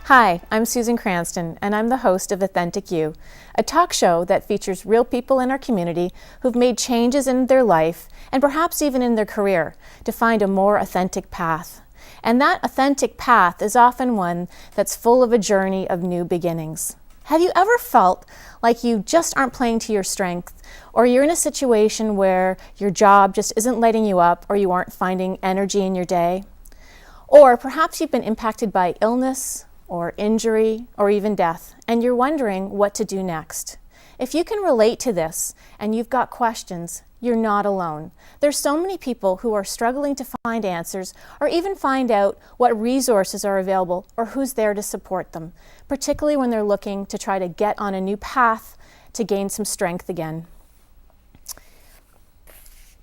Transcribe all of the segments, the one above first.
Hi, I'm Susan Cranston, and I'm the host of Authentic You, a talk show that features real people in our community who've made changes in their life and perhaps even in their career to find a more authentic path. And that authentic path is often one that's full of a journey of new beginnings. Have you ever felt like you just aren't playing to your strength, or you're in a situation where your job just isn't lighting you up, or you aren't finding energy in your day? Or perhaps you've been impacted by illness, or injury, or even death, and you're wondering what to do next. If you can relate to this and you've got questions, you're not alone. There's so many people who are struggling to find answers or even find out what resources are available or who's there to support them, particularly when they're looking to try to get on a new path to gain some strength again.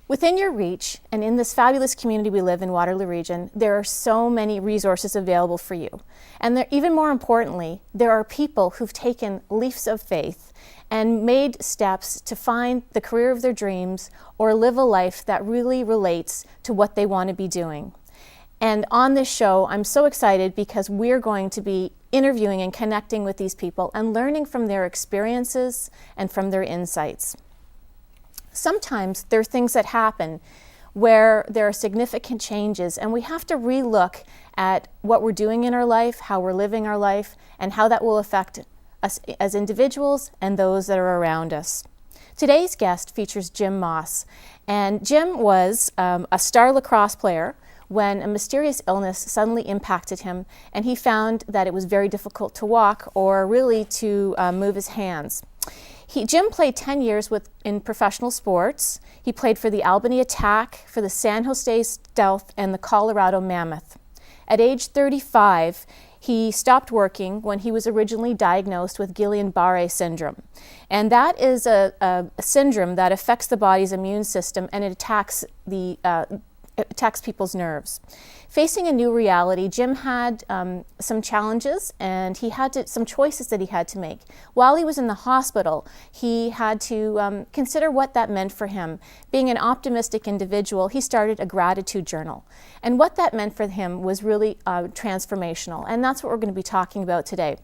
Within your reach, and in this fabulous community we live in, Waterloo Region, there are so many resources available for you. And even more importantly, there are people who've taken leaps of faith and made steps to find the career of their dreams or live a life that really relates to what they want to be doing. And on this show, I'm so excited because we're going to be interviewing and connecting with these people and learning from their experiences and from their insights. Sometimes there are things that happen where there are significant changes, and we have to relook at what we're doing in our life, how we're living our life, and how that will affect us as individuals and those that are around us. Today's guest features Jim Moss, and Jim was a star lacrosse player when a mysterious illness suddenly impacted him, and he found that it was very difficult to walk or really to move his hands. Jim played 10 years in professional sports. He played for the Albany Attack, for the San Jose Stealth, and the Colorado Mammoth. At age 35, he stopped working when he was originally diagnosed with Guillain-Barré syndrome. And that is a syndrome that affects the body's immune system, and it attacks people's nerves. Facing a new reality, Jim had some challenges, and he had some choices that he had to make. While he was in the hospital, he had to consider what that meant for him. Being an optimistic individual, he started a gratitude journal. And what that meant for him was really transformational, and that's what we're going to be talking about today.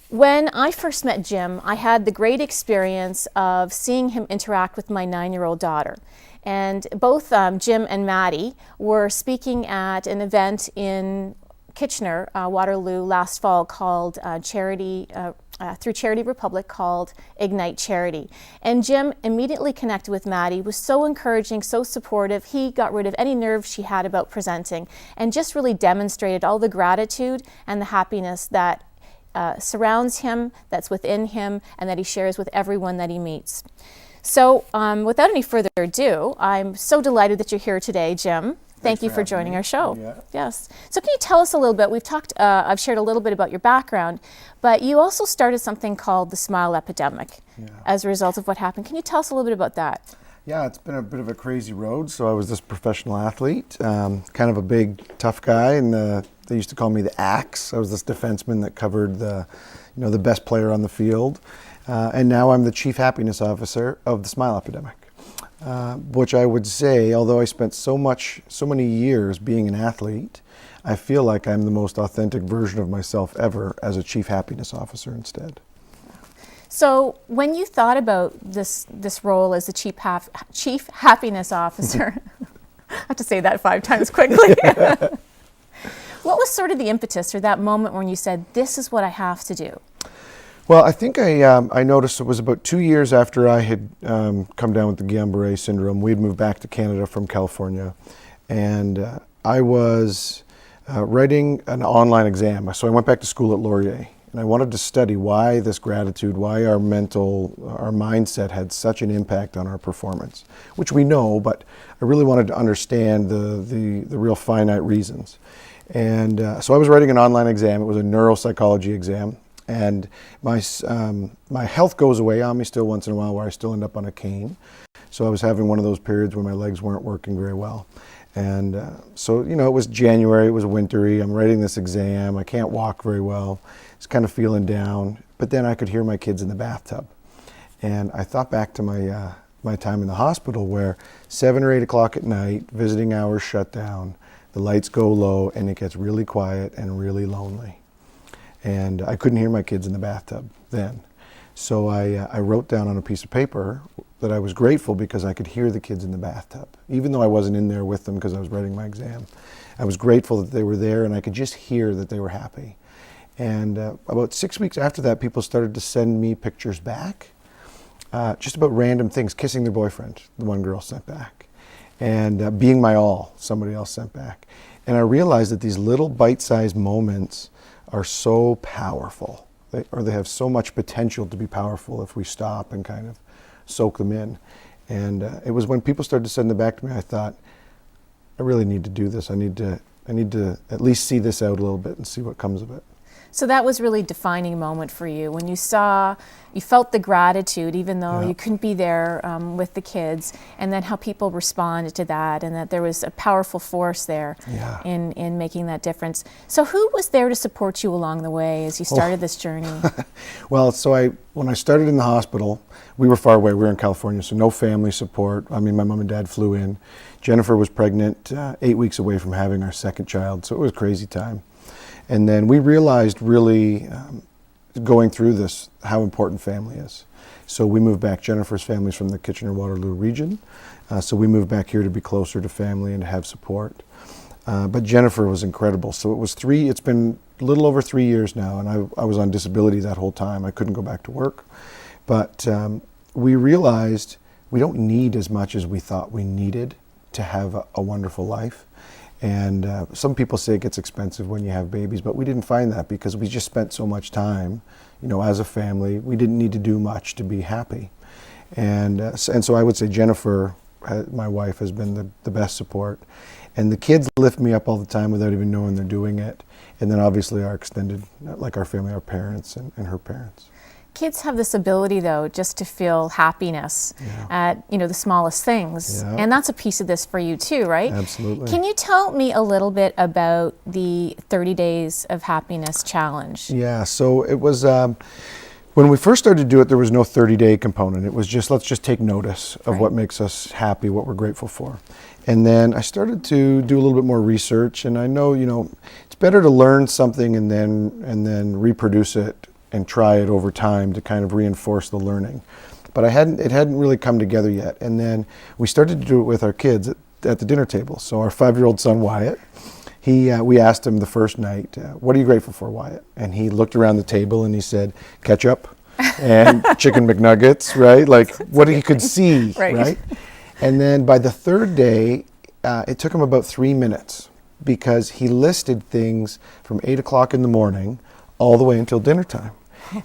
When I first met Jim, I had the great experience of seeing him interact with my 9-year-old daughter. And both Jim and Maddie were speaking at an event in Kitchener, Waterloo, last fall called through Charity Republic, called Ignite Charity. And Jim immediately connected with Maddie, was so encouraging, so supportive. He got rid of any nerves she had about presenting and just really demonstrated all the gratitude and the happiness that surrounds him, that's within him, and that he shares with everyone that he meets. So without any further ado, I'm so delighted that you're here today, Jim. Thank you for joining our show. Yeah. Yes. So can you tell us a little bit, I've shared a little bit about your background, but you also started something called the Smile Epidemic as a result of what happened. Can you tell us a little bit about that? Yeah, it's been a bit of a crazy road. So I was this professional athlete, kind of a big, tough guy, and they used to call me the Axe. I was this defenseman that covered the best player on the field. And now I'm the Chief Happiness Officer of the Smile Epidemic, which I would say, although I spent so many years being an athlete, I feel like I'm the most authentic version of myself ever as a Chief Happiness Officer instead. So when you thought about this role as the Chief Happiness Officer, I have to say that 5 times quickly. What was sort of the impetus or that moment when you said, this is what I have to do? Well, I think I noticed it was about 2 years after I had come down with the Guillain-Barré syndrome. We'd moved back to Canada from California, and I was writing an online exam. So I went back to school at Laurier, and I wanted to study why this gratitude, why our mindset had such an impact on our performance, which we know, but I really wanted to understand the real finite reasons. And so I was writing an online exam. It was a neuropsychology exam. And my health goes away on me still once in a while, where I still end up on a cane. So I was having one of those periods where my legs weren't working very well. And so, it was January, it was wintry, I'm writing this exam, I can't walk very well, it's kind of feeling down. But then I could hear my kids in the bathtub. And I thought back to my time in the hospital, where 7 or 8 o'clock at night, visiting hours shut down, the lights go low, and it gets really quiet and really lonely. And I couldn't hear my kids in the bathtub then. So I wrote down on a piece of paper that I was grateful because I could hear the kids in the bathtub. Even though I wasn't in there with them because I was writing my exam, I was grateful that they were there, and I could just hear that they were happy. And about 6 weeks after that, people started to send me pictures back, just about random things, kissing their boyfriend, the one girl sent back, and being my all, somebody else sent back. And I realized that these little bite-sized moments are so powerful, they have so much potential to be powerful if we stop and kind of soak them in. And it was when people started to send them back to me, I thought, I really need to do this. I need to at least see this out a little bit and see what comes of it. So that was really a defining moment for you when you felt the gratitude, even though you couldn't be there with the kids, and then how people responded to that, and that there was a powerful force there in making that difference. So who was there to support you along the way as you started this journey? Well, when I started in the hospital, we were far away. We were in California, so no family support. I mean, my mom and dad flew in. Jennifer was pregnant 8 weeks away from having our second child, so it was a crazy time. And then we realized really going through this how important family is. So we moved back. Jennifer's family's from the Kitchener-Waterloo region. So we moved back here to be closer to family and to have support. But Jennifer was incredible. So it's been a little over 3 years now, and I was on disability that whole time. I couldn't go back to work. But we realized we don't need as much as we thought we needed to have a wonderful life. And some people say it gets expensive when you have babies, but we didn't find that because we just spent so much time, as a family. We didn't need to do much to be happy. And so I would say Jennifer, my wife, has been the best support. And the kids lift me up all the time without even knowing they're doing it. And then obviously our extended, like our family, our parents and her parents. Kids have this ability, though, just to feel happiness at the smallest things, and that's a piece of this for you too, right? Absolutely. Can you tell me a little bit about the 30 Days of Happiness Challenge? Yeah. So it was when we first started to do it, there was no 30-day component. It was just let's just take notice of what makes us happy, what we're grateful for. And then I started to do a little bit more research, and I know it's better to learn something and then reproduce it and try it over time to kind of reinforce the learning. But it hadn't really come together yet. And then we started to do it with our kids at the dinner table. So our 5-year-old son, Wyatt, we asked him the first night, what are you grateful for, Wyatt? And he looked around the table and he said, ketchup and chicken McNuggets, right? Like what he could see, right? And then by the third day, it took him about 3 minutes because he listed things from 8 o'clock in the morning all the way until dinner time.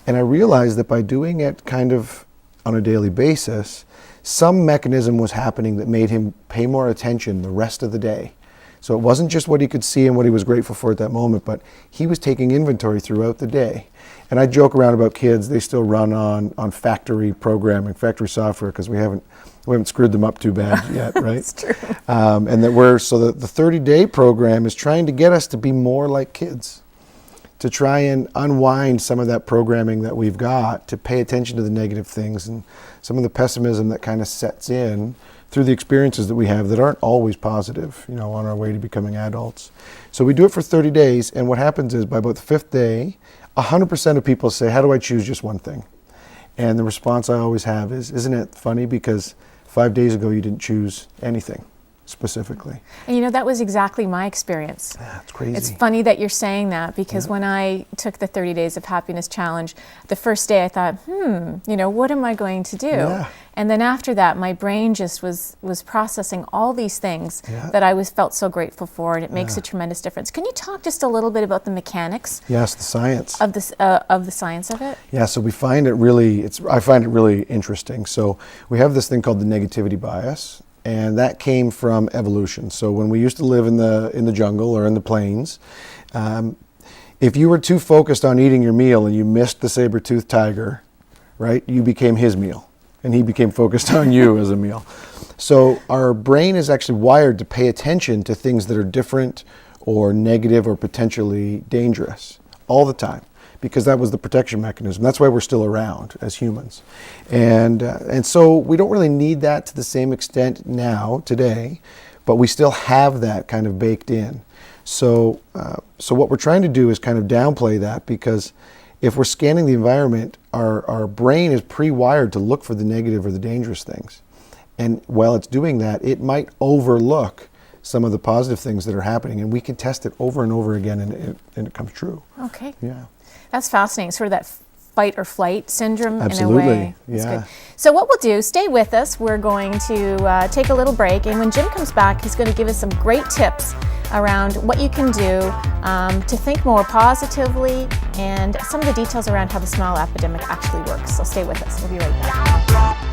And I realized that by doing it kind of on a daily basis, some mechanism was happening that made him pay more attention the rest of the day. So it wasn't just what he could see and what he was grateful for at that moment, but he was taking inventory throughout the day. And I joke around about kids, they still run on factory programming, factory software, because we haven't screwed them up too bad yet, right? That's true. And that the 30-day program is trying to get us to be more like kids, to try and unwind some of that programming that we've got, to pay attention to the negative things and some of the pessimism that kind of sets in through the experiences that we have that aren't always positive, on our way to becoming adults. So we do it for 30 days, and what happens is by about the 5th day, 100% of people say, how do I choose just one thing? And the response I always have is, isn't it funny because 5 days ago you didn't choose anything specifically. And that was exactly my experience. Yeah, it's crazy. It's funny that you're saying that because when I took the 30 Days of Happiness Challenge, the first day I thought, what am I going to do? Yeah. And then after that, my brain just was processing all these things that I felt so grateful for, and it makes a tremendous difference. Can you talk just a little bit about the mechanics? Yes, the science. Of the science of it? Yeah, so I find it really interesting. So we have this thing called the negativity bias. And that came from evolution. So when we used to live in the jungle or in the plains, if you were too focused on eating your meal and you missed the saber-toothed tiger, right, you became his meal, and he became focused on you as a meal. So our brain is actually wired to pay attention to things that are different or negative or potentially dangerous all the time, because that was the protection mechanism. That's why we're still around as humans. And so we don't really need that to the same extent now, today, but we still have that kind of baked in. So what we're trying to do is kind of downplay that, because if we're scanning the environment, our brain is pre-wired to look for the negative or the dangerous things. And while it's doing that, it might overlook some of the positive things that are happening, and we can test it over and over again, and it comes true. Okay. Yeah. That's fascinating. Sort of that fight or flight syndrome Absolutely. in a way. That's Yeah. good. So what we'll do, stay with us. We're going to take a little break, and when Jim comes back, he's going to give us some great tips around what you can do to think more positively, and some of the details around how the Smile Epidemic actually works. So stay with us. We'll be right back.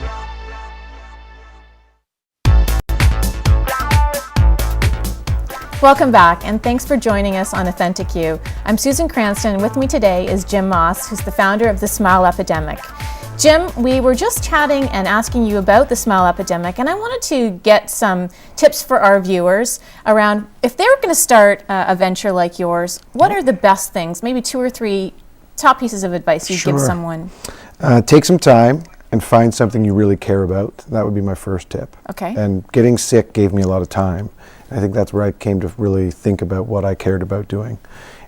Welcome back, and thanks for joining us on Authentic You. I'm Susan Cranston, and with me today is Jim Moss, who's the founder of the Smile Epidemic. Jim, we were just chatting and asking you about the Smile Epidemic, and I wanted to get some tips for our viewers around if they were going to start a venture like yours, what are the best things, maybe 2 or 3 top pieces of advice you'd give someone? Take some time and find something you really care about. That would be my first tip. Okay. And getting sick gave me a lot of time. I think that's where I came to really think about what I cared about doing.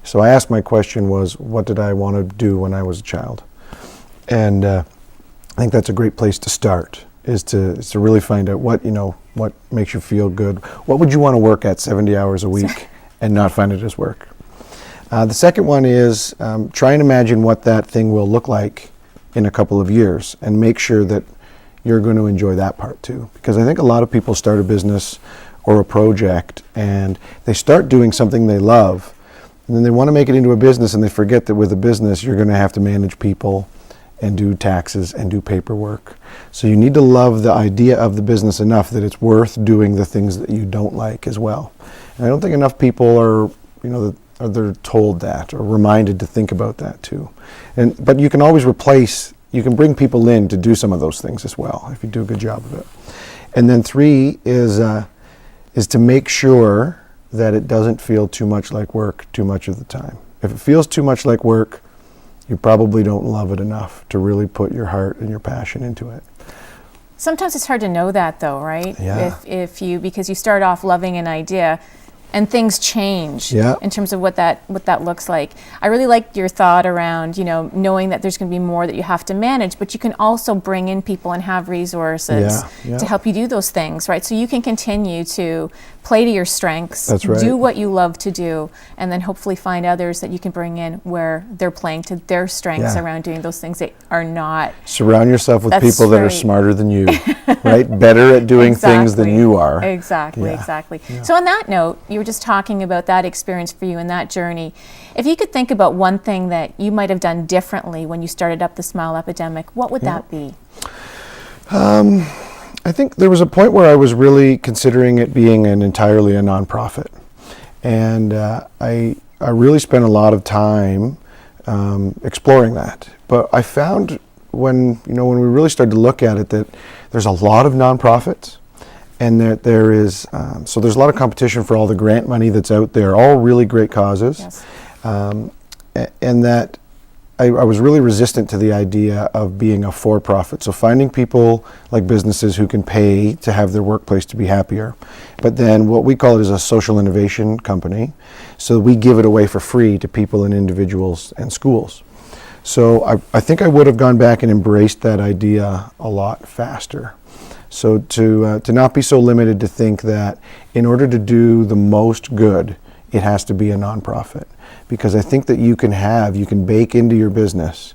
So I asked, my question was, what did I want to do when I was a child? And I think that's a great place to start, is to really find out what makes you feel good. What would you want to work at 70 hours a week and not find it as work? The second one is try and imagine what that thing will look like in a couple of years, and make sure that you're going to enjoy that part too. Because I think a lot of people start a business or a project and they start doing something they love, and then they want to make it into a business, and they forget that with a business you're going to have to manage people and do taxes and do paperwork. So you need to love the idea of the business enough that it's worth doing the things that you don't like as well. And I don't think enough people are, they're told that or reminded to think about that too. But you can always you can bring people in to do some of those things as well if you do a good job of it. And then 3 is to make sure that it doesn't feel too much like work too much of the time. If it feels too much like work, you probably don't love it enough to really put your heart and your passion into it. Sometimes it's hard to know that though, right? Yeah. Because you start off loving an idea and things change in terms of what that looks like. I really like your thought around, knowing that there's going to be more that you have to manage, but you can also bring in people and have resources to help you do those things, right? So you can continue to play to your strengths, That's right. do what you love to do, and then hopefully find others that you can bring in where they're playing to their strengths around doing those things that are not. Surround yourself with people that are smarter than you, right? Better at doing things than you are. Exactly. Yeah. So on that note, you were just talking about that experience for you and that journey. If you could think about one thing that you might have done differently when you started up the Smile Epidemic, what would that be? I think there was a point where I was really considering it being entirely a nonprofit, and I really spent a lot of time exploring that. But I found when we really started to look at it that there's a lot of nonprofits, and that there's a lot of competition for all the grant money that's out there, all really great causes, and that I was really resistant to the idea of being a for-profit. So finding people like businesses who can pay to have their workplace to be happier. But then what we call it is a social innovation company. So we give it away for free to people and individuals and schools. So I think I would have gone back and embraced that idea a lot faster. So to not be so limited to think that in order to do the most good, it has to be a nonprofit. Because I think that you can bake into your business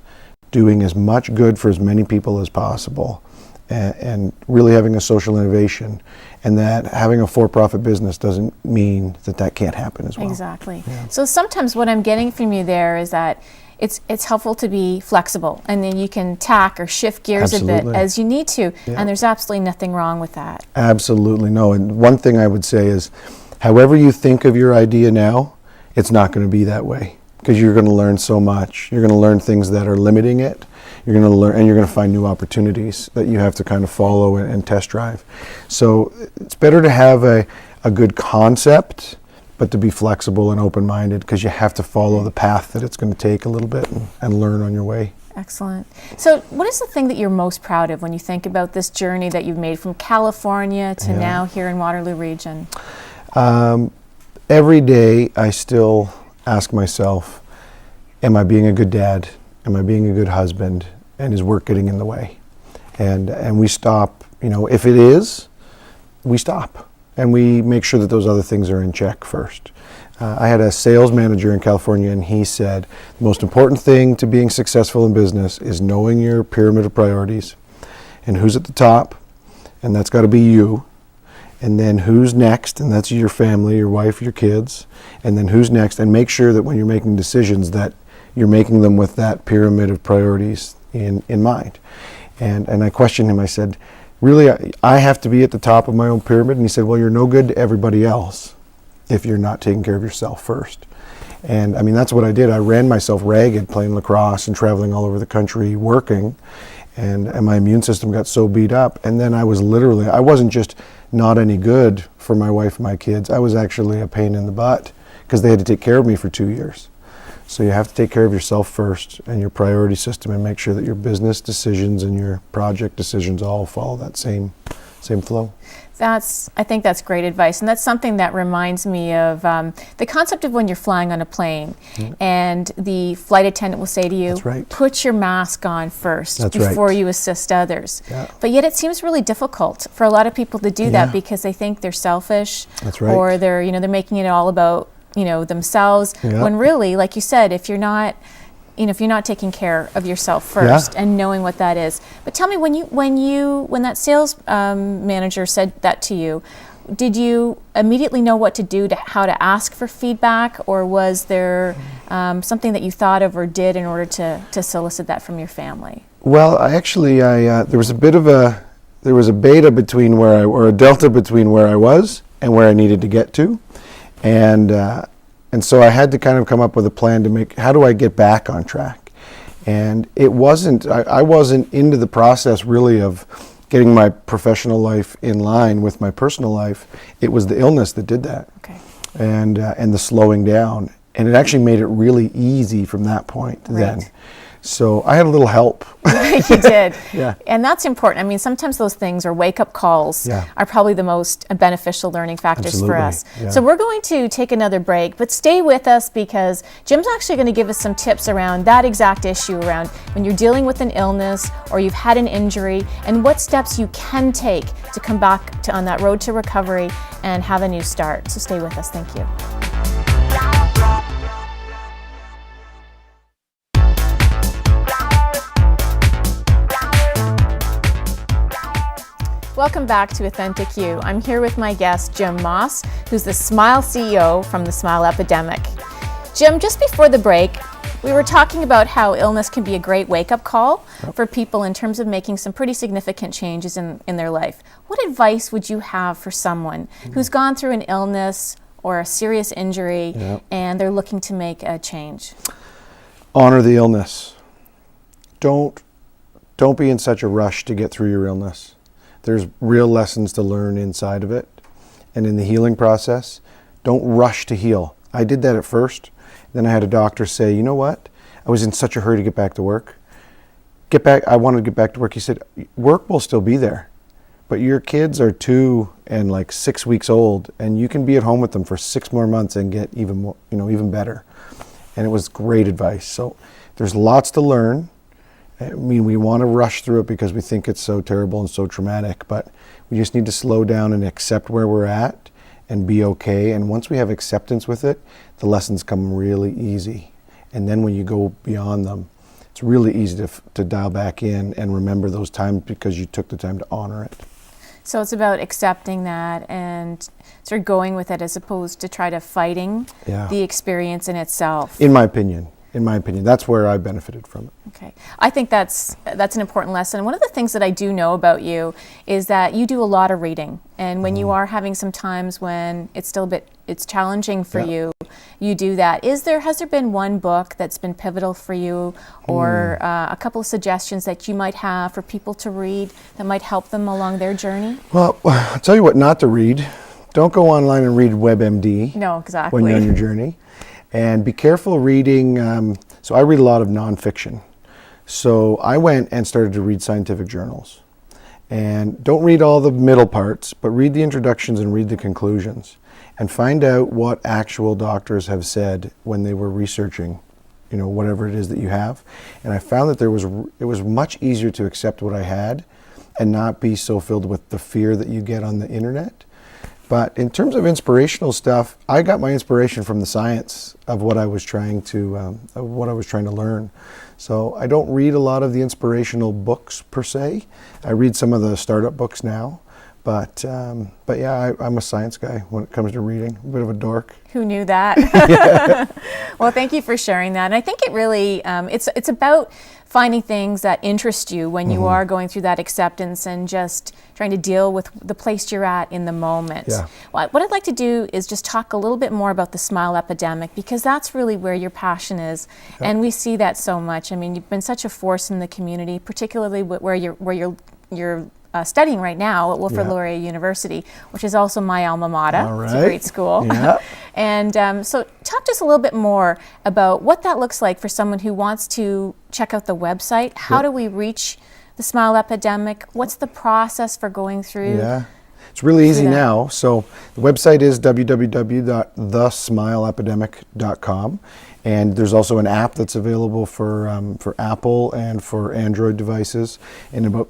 doing as much good for as many people as possible, and really having a social innovation, and that having a for-profit business doesn't mean that can't happen as well. Exactly. Yeah. So sometimes what I'm getting from you there is that it's helpful to be flexible, and then you can tack or shift gears a bit as you need to, and there's absolutely nothing wrong with that. Absolutely no. And one thing I would say is, however you think of your idea now, it's not going to be that way, because you're going to learn so much. You're going to learn things that are limiting it. You're going to learn, and you're going to find new opportunities that you have to kind of follow and test drive. So it's better to have a good concept, but to be flexible and open-minded, because you have to follow the path that it's going to take a little bit and learn on your way. Excellent. So what is the thing that you're most proud of when you think about this journey that you've made from California to now here in Waterloo Region? Every day I still ask myself, am I being a good dad? Am I being a good husband? And is work getting in the way? And we stop, if it is, we stop. And we make sure that those other things are in check first. I had a sales manager in California, and he said, the most important thing to being successful in business is knowing your pyramid of priorities and who's at the top, and that's got to be you. And then who's next, and that's your family, your wife, your kids, and then who's next, and make sure that when you're making decisions that you're making them with that pyramid of priorities in mind. And I questioned him, I said, really, I have to be at the top of my own pyramid? And he said, well, you're no good to everybody else if you're not taking care of yourself first. And I mean, that's what I did. I ran myself ragged playing lacrosse and traveling all over the country working, and my immune system got so beat up. And then I wasn't just not any good for my wife and my kids. I was actually a pain in the butt because they had to take care of me for 2 years. So you have to take care of yourself first and your priority system, and make sure that your business decisions and your project decisions all follow that same flow. I think that's great advice, and that's something that reminds me of the concept of when you're flying on a plane, and the flight attendant will say to you, That's right. put your mask on first That's before right. you assist others. Yeah. But yet it seems really difficult for a lot of people to do that because they think they're selfish, That's right. or they're making it all about themselves. Yeah. When really, like you said, if you're not taking care of yourself first and knowing what that is. But tell me, when that sales manager said that to you, did you immediately know what to do, how to ask for feedback, or was there something that you thought of or did in order to solicit that from your family? Well, there was a beta between or a delta between where I was and where I needed to get to. And so I had to kind of come up with a plan to how do I get back on track? And I wasn't into the process really of getting my professional life in line with my personal life. It was the illness that did that. Okay. And the slowing down. And it actually made it really easy from that point then. So I had a little help. You did. Yeah. And that's important. I mean, sometimes those things, or wake-up calls, are probably the most beneficial learning factors for us. Yeah. So we're going to take another break, but stay with us because Jim's actually going to give us some tips around that exact issue, around when you're dealing with an illness or you've had an injury, and what steps you can take to come back on that road to recovery and have a new start. So stay with us. Thank you. Welcome back to Authentic You. I'm here with my guest, Jim Moss, who's the Smile CEO from the Smile Epidemic. Jim, just before the break, we were talking about how illness can be a great wake-up call for people in terms of making some pretty significant changes in their life. What advice would you have for someone who's gone through an illness or a serious injury and they're looking to make a change? Honor the illness. Don't be in such a rush to get through your illness. There's real lessons to learn inside of it. And in the healing process, don't rush to heal. I did that at first. Then I had a doctor say, you know what? I was in such a hurry to get back to work. I wanted to get back to work. He said, work will still be there, but your kids are 2 and like 6 weeks old, and you can be at home with them for 6 more months and get even more, even better. And it was great advice. So there's lots to learn. I mean, we want to rush through it because we think it's so terrible and so traumatic, but we just need to slow down and accept where we're at and be okay. And once we have acceptance with it, the lessons come really easy. And then when you go beyond them, it's really easy to dial back in and remember those times because you took the time to honor it. So it's about accepting that and sort of going with it as opposed to try to fighting the experience in itself. In my opinion, that's where I benefited from it. Okay. I think that's an important lesson. One of the things that I do know about you is that you do a lot of reading. And when you are having some times when it's still it's challenging for you, you do that. Has there been one book that's been pivotal for you, or a couple of suggestions that you might have for people to read that might help them along their journey? Well, I'll tell you what not to read. Don't go online and read WebMD. No, exactly. When you're on your journey. And be careful reading. So I read a lot of nonfiction. So I went and started to read scientific journals. And don't read all the middle parts, but read the introductions and read the conclusions. And find out what actual doctors have said when they were researching, whatever it is that you have. And I found that it was much easier to accept what I had and not be so filled with the fear that you get on the internet. But in terms of inspirational stuff, I got my inspiration from the science of what I was trying to learn. So I don't read a lot of the inspirational books per se. I read some of the startup books now. But yeah, I'm a science guy when it comes to reading. A bit of a dork. Who knew that? Well, thank you for sharing that. And I think it really, it's about finding things that interest you when you are going through that acceptance and just trying to deal with the place you're at in the moment. Yeah. Well, what I'd like to do is just talk a little bit more about the Smile Epidemic, because that's really where your passion is. Yeah. And we see that so much. I mean, you've been such a force in the community, particularly where you're studying right now at Wilfrid Laurier University, which is also my alma mater. All right. It's a great school. Yeah. And so talk to us a little bit more about what that looks like for someone who wants to check out the website. How do we reach the Smile Epidemic? What's the process for going through? Yeah. It's really easy now. So the website is www.thesmileepidemic.com. And there's also an app that's available for Apple and for Android devices. In about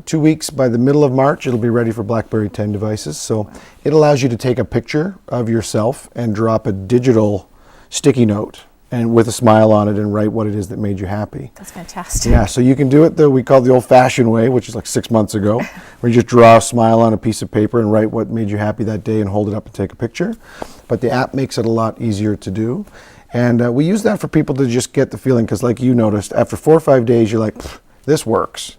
2 weeks, by the middle of March, it'll be ready for BlackBerry 10 devices. So it allows you to take a picture of yourself and drop a digital sticky note and with a smile on it and write what it is that made you happy. That's fantastic. Yeah, so you can do it we call the old-fashioned way, which is like 6 months ago, where you just draw a smile on a piece of paper and write what made you happy that day and hold it up and take a picture. But the app makes it a lot easier to do. And we use that for people to just get the feeling, because like you noticed, after 4 or 5 days, you're like, this works.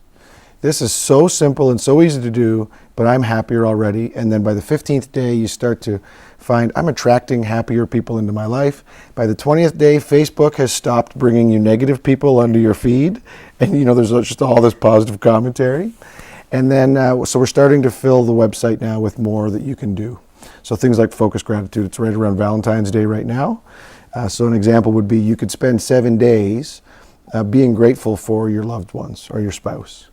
This is so simple and so easy to do, but I'm happier already. And then by the 15th day, you start to find I'm attracting happier people into my life. By the 20th day, Facebook has stopped bringing you negative people onto your feed. And there's just all this positive commentary. And then, so we're starting to fill the website now with more that you can do. So things like focus gratitude, it's right around Valentine's Day right now. So an example would be you could spend 7 days being grateful for your loved ones or your spouse.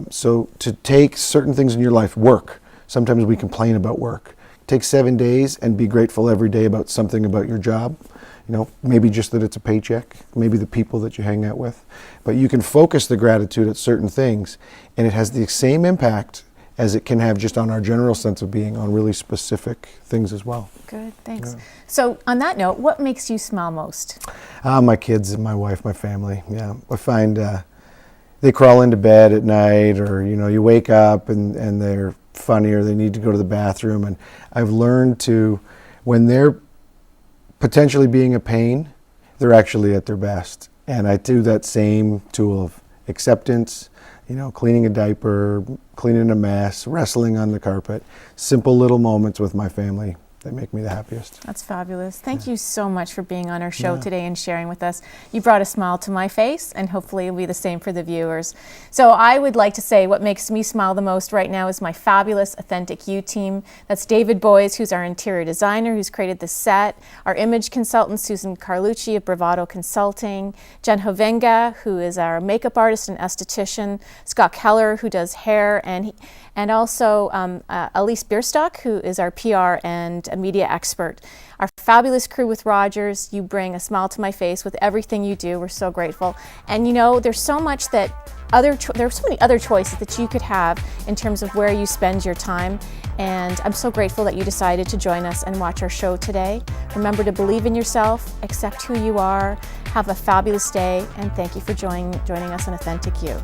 So to take certain things in your life, work. Sometimes we complain about work. Take 7 days and be grateful every day about something about your job. Maybe just that it's a paycheck, maybe the people that you hang out with. But you can focus the gratitude at certain things, and it has the same impact as it can have just on our general sense of being on really specific things as well. Good, thanks. Yeah. So on that note, what makes you smile most? My kids and my wife, my family. Yeah, I find they crawl into bed at night, or you wake up and they're funny, or they need to go to the bathroom. And I've learned to, when they're potentially being a pain, they're actually at their best. And I do that same tool of acceptance, cleaning a diaper, cleaning a mess, wrestling on the carpet, simple little moments with my family that make me the happiest. That's fabulous. Thank you so much for being on our show today and sharing with us. You brought a smile to my face, and hopefully it'll be the same for the viewers. So I would like to say what makes me smile the most right now is my fabulous Authentik U team. That's David Boys, who's our interior designer, who's created the set, our image consultant, Susan Carlucci of Bravado Consulting, Jen Hovenga, who is our makeup artist and esthetician, Scott Keller, who does hair, and also Elise Bierstock, who is our PR and a media expert. Our fabulous crew with Rogers, you bring a smile to my face with everything you do. We're so grateful. And there's so much that there are so many other choices that you could have in terms of where you spend your time. And I'm so grateful that you decided to join us and watch our show today. Remember to believe in yourself, accept who you are, have a fabulous day, and thank you for joining us on Authentik You.